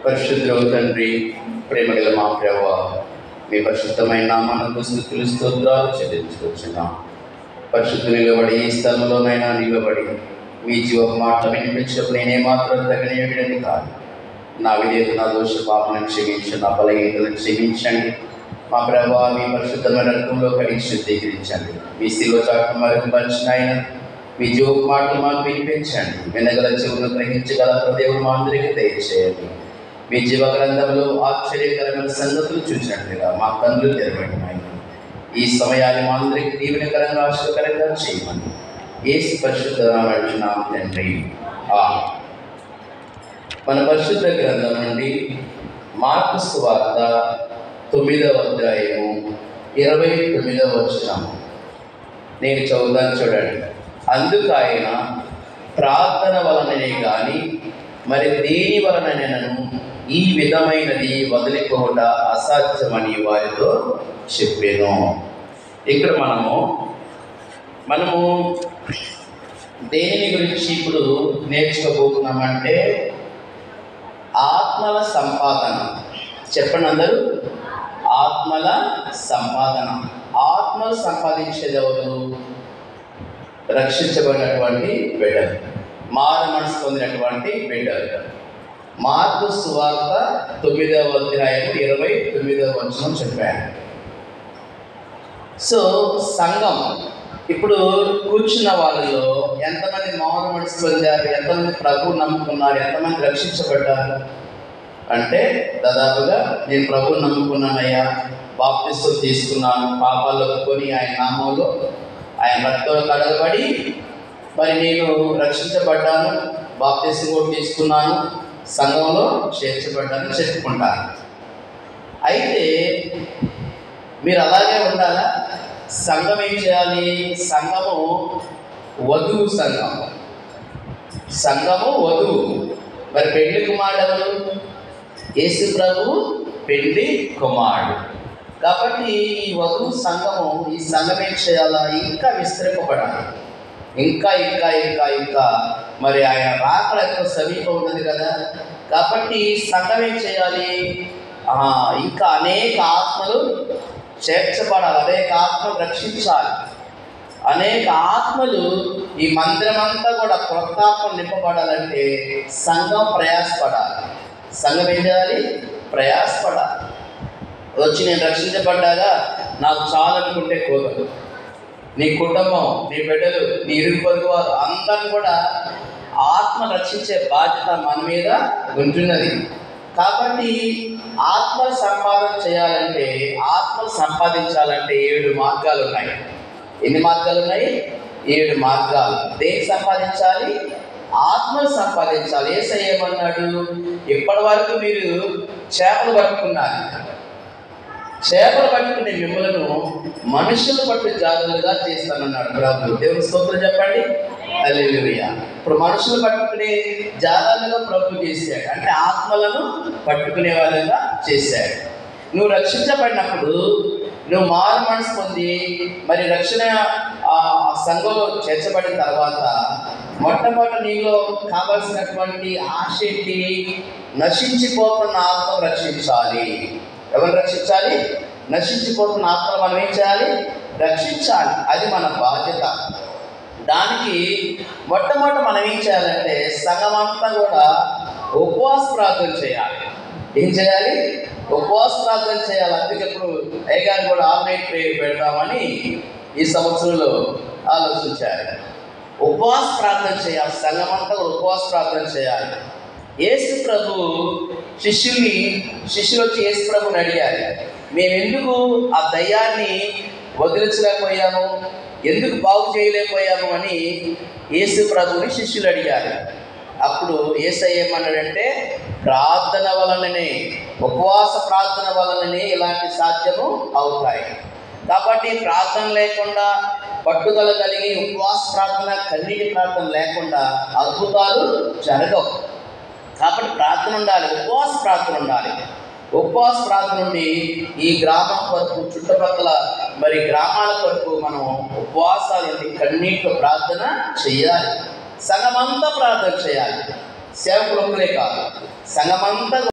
పరిశుద్ధుడైన తండ్రి, ప్రేమగల మా ప్రభువా, మీ పరిశుద్ధమైన నామమునకు స్తుతులు స్తోత్రాలు చెల్లించుకొచ్చున్నాం. పరిశుద్ధ నిలబడి ఈ స్థలంలోనైనా నిలబడి మీ జీవ మాట వినిపించినప్పుడు నేనే మాత్రం తగినది కాదు. నా విధేయత, నా దోష పాపలను క్షమించండి, నా బలహీనతలను క్షమించండి. మా ప్రభువా, మీ పరిశుద్ధమైన రక్తంలో కడిగి శుద్ధీకరించండి. మీ శిలువ చాటును మరుగుపరిచిన ఆయన మీ జీవ మాటలు మాకు వినిపించండి. వినగల చెవులను గ్రహించగల హృదయం మా అందరికీ దయచేయండి. మీ జీవ గ్రంథంలో ఆశ్చర్యకరమైన సంగతులు చూసినట్లుగా మా కన్నులు తెరవండి. ఈ సమయాన్ని మా అందరికీ దీవెనకరంగా ఆశ్చర్యకరంగా చేయమని యేసు పరిశుద్ధ నామమున తండ్రి. మన పరిశుద్ధ గ్రంథం నుండి మార్కు సువార్త 9వ అధ్యాయము 29వ వచనం నేను చదువుతాను, చూడండి. అందుకు ఆయన, ప్రార్థన వలననే కానీ మరి దేని వలనైనను ఈ విధమైనది వదిలిపోవట అసాధ్యమని వారితో చెప్పాను. ఇక్కడ మనము దేని గురించి ఇప్పుడు నేర్చుకోబోతున్నామంటే ఆత్మల సంపాదన. చెప్పండి అందరూ, ఆత్మల సంపాదన. ఆత్మలు సంపాదించేది ఎవరు? రక్షించబడినటువంటి బిడ్డలు, మారు మనసు పొందినటువంటి బిడ్డలు. మార్కు సువార్త 9వ అధ్యాయం 29వ వచనం చెప్పాను. సో సంఘం ఇప్పుడు కూర్చున్న వాళ్ళలో ఎంతమంది మారు మనసు పొందారు, ఎంతమంది ప్రభువు నమ్ముకున్నారు, ఎంతమంది రక్షించబడ్డారు అంటే దాదాపుగా నేను ప్రభువు నమ్ముకున్నానయ్యా, బాప్తిసం తీసుకున్నాను, పాపాలు ఒప్పుకొని ఆయన నామంలో ఆయన రక్తంలో కడగబడి మరి నేను రక్షించబడ్డాను, బాప్తిసం కూడా తీసుకున్నాను, సంఘంలో చేర్చబడ్డాను చెప్పుకుంటాను. అయితే మీరు అలాగే ఉండాలా? సంఘం ఏం చేయాలి? సంఘము వధువు సంఘము వధువు. మరి పెళ్లి కుమారుడు ఎవరు? యేసు ప్రభువు పెళ్లి కుమారుడు. కాబట్టి ఈ వధువు సంఘము, ఈ సంఘం ఏం చేయాలా? ఇంకా విస్తరింపబడాలి. ఇంకా ఇంకా ఇంకా ఇంకా మరి ఆయన రాకడ ఎక్కువ సమీపం ఉన్నది కదా. కాబట్టి సంఘం ఏం చేయాలి? ఇంకా అనేక ఆత్మలు చేర్చబడాలి, అనేక ఆత్మలు రక్షించాలి, అనేక ఆత్మలు ఈ మందిరం అంతా కూడా కొత్త ఆత్మలు నింపబడాలంటే సంఘం ప్రయాసపడాలి. సంఘం ఏం చేయాలి? ప్రయాసపడాలి. వచ్చి నేను రక్షించబడ్డాగా నాకు చాలనుకుంటే కుదరదు. నీ కుటుంబం, నీ బిడ్డలు, నీ ఇరుగు పొరుగు వారు అందరిని కూడా ఆత్మ రక్షించే బాధ్యత మన మీద ఉంటున్నది. కాబట్టి ఆత్మలు సంపాదన చేయాలంటే, ఆత్మలు సంపాదించాలంటే 7 మార్గాలు ఉన్నాయి. ఎన్ని మార్గాలు ఉన్నాయి? 7 మార్గాలు. దేన్ని సంపాదించాలి? ఆత్మలు సంపాదించాలి. యేసయ్య ఏమన్నాడు? ఇప్పటి వరకు మీరు చేపలు పట్టుకున్నారు, చేపలు పట్టుకునే మిమ్మలను మనుషులు పట్టు జాతులుగా చేస్తానన్నాడు ప్రభు. దేవుని స్తోత్రం చెప్పండి, హల్లెలూయా. ఇప్పుడు మనుషులు పట్టుకునే జాతులుగా ప్రభు చేశాడు, అంటే ఆత్మలను పట్టుకునే వాళ్ళగా చేశాడు. నువ్వు రక్షించబడినప్పుడు, నువ్వు మారు మనసు పొంది మరి రక్షణ సంఘంలో చేర్చబడిన తర్వాత మొట్టమొదటి నీలో కావాల్సినటువంటి ఆశ ఏంటి? నశించిపోతున్న ఆత్మ రక్షించాలి. ఎవరు రక్షించాలి? నశించిపోతున్న ఆత్మలు మనం ఏం చేయాలి? రక్షించాలి. అది మన బాధ్యత. దానికి మొట్టమొదటి మనం ఏం చేయాలంటే సంఘమంతా కూడా ఉపవాస ప్రార్థన చేయాలి. ఏం చేయాలి? ఉపవాస ప్రార్థన చేయాలి. అందుకే ఇప్పుడు అయ్యగారు కూడా ఆల్నైట్ ప్రేయర్ పెడదామని ఈ సంవత్సరంలో ఆలోచించారు. ఉపవాస ప్రార్థన చేయాలి. సంఘమంతా కూడా ఉపవాస ప్రార్థన చేయాలి. యేసు ప్రభు శిష్యులు వచ్చి యేసు ప్రభుని అడిగారు, మేము ఎందుకు ఆ దయ్యాన్ని వదిలించలేకపోయాము, ఎందుకు బాగు చేయలేకపోయాము అని యేసు ప్రభుని శిష్యులు అడిగారు. అప్పుడు యేసయ్య ఏమన్నాడంటే, ప్రార్థన వలననే, ఉపవాస ప్రార్థన వలననే ఇలాంటి సాధ్యము అవుతాయి. కాబట్టి ప్రార్థన లేకుండా, పట్టుదల కలిగి ఉపవాస ప్రార్థన, కన్నీటి ప్రార్థన లేకుండా అద్భుతాలు జరగవు. కాబట్టి ప్రార్థన ఉండాలి, ఉపవాస ప్రార్థన ఉండాలి. ఉపవాస ప్రార్థన నుండి ఈ గ్రామం వరకు, చుట్టుపక్కల మరి గ్రామాల వరకు మనం ఉపవాసాలు నుండి కన్నీటితో ప్రార్థన చేయాలి. సంఘమంతా ప్రార్థన చేయాలి. సేవకులు ఒక్కరే కాదు, సంఘమంతా